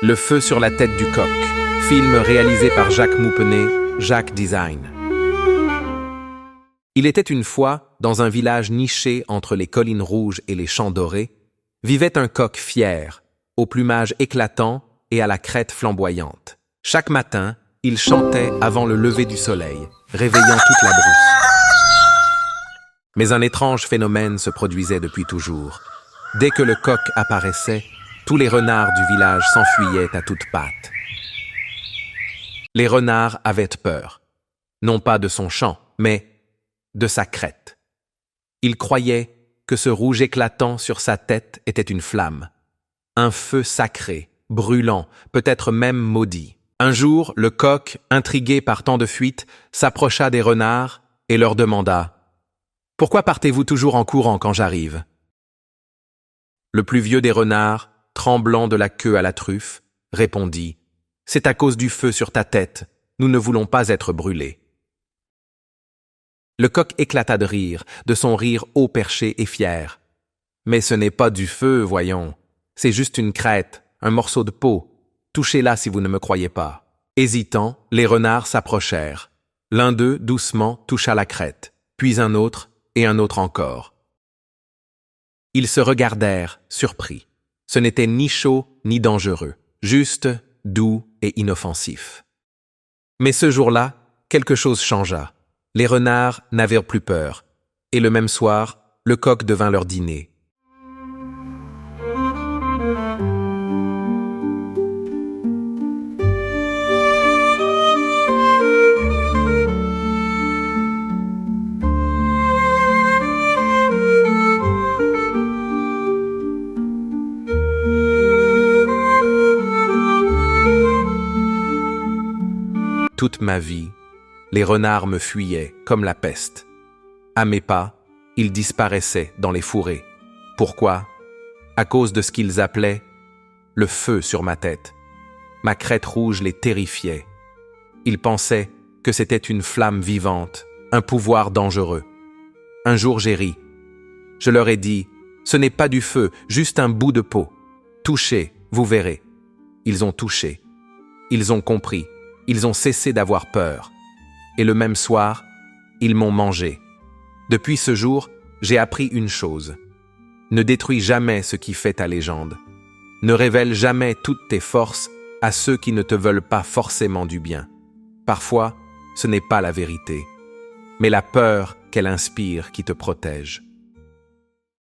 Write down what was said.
Le feu sur la tête du coq. Film réalisé par Jacques Moupenet, Jacques Design. Il était une fois, dans un village niché entre les collines rouges et les champs dorés, vivait un coq fier, au plumage éclatant et à la crête flamboyante. Chaque matin, il chantait avant le lever du soleil, réveillant toute la brousse. Mais un étrange phénomène se produisait depuis toujours. Dès que le coq apparaissait, tous les renards du village s'enfuyaient à toutes pattes. Les renards avaient peur, non pas de son chant, mais de sa crête. Ils croyaient que ce rouge éclatant sur sa tête était une flamme, un feu sacré, brûlant, peut-être même maudit. Un jour, le coq, intrigué par tant de fuites, s'approcha des renards et leur demanda « Pourquoi partez-vous toujours en courant quand j'arrive ?» Le plus vieux des renards, tremblant de la queue à la truffe, répondit « C'est à cause du feu sur ta tête, nous ne voulons pas être brûlés. » Le coq éclata de rire, de son rire haut perché et fier. « Mais ce n'est pas du feu, voyons, c'est juste une crête, un morceau de peau. Touchez-la si vous ne me croyez pas. » Hésitant, les renards s'approchèrent. L'un d'eux, doucement, toucha la crête, puis un autre et un autre encore. Ils se regardèrent, surpris. Ce n'était ni chaud ni dangereux, juste, doux et inoffensif. Mais ce jour-là, quelque chose changea. Les renards n'avaient plus peur, et le même soir, le coq devint leur dîner. Toute ma vie, les renards me fuyaient comme la peste. À mes pas, ils disparaissaient dans les fourrés. Pourquoi? À cause de ce qu'ils appelaient le feu sur ma tête. Ma crête rouge les terrifiait. Ils pensaient que c'était une flamme vivante, un pouvoir dangereux. Un jour j'ai ri. Je leur ai dit, ce n'est pas du feu, juste un bout de peau. Touchez, vous verrez. Ils ont touché. Ils ont compris. Ils ont cessé d'avoir peur. Et le même soir, ils m'ont mangé. Depuis ce jour, j'ai appris une chose. Ne détruis jamais ce qui fait ta légende. Ne révèle jamais toutes tes forces à ceux qui ne te veulent pas forcément du bien. Parfois, ce n'est pas la vérité, mais la peur qu'elle inspire qui te protège.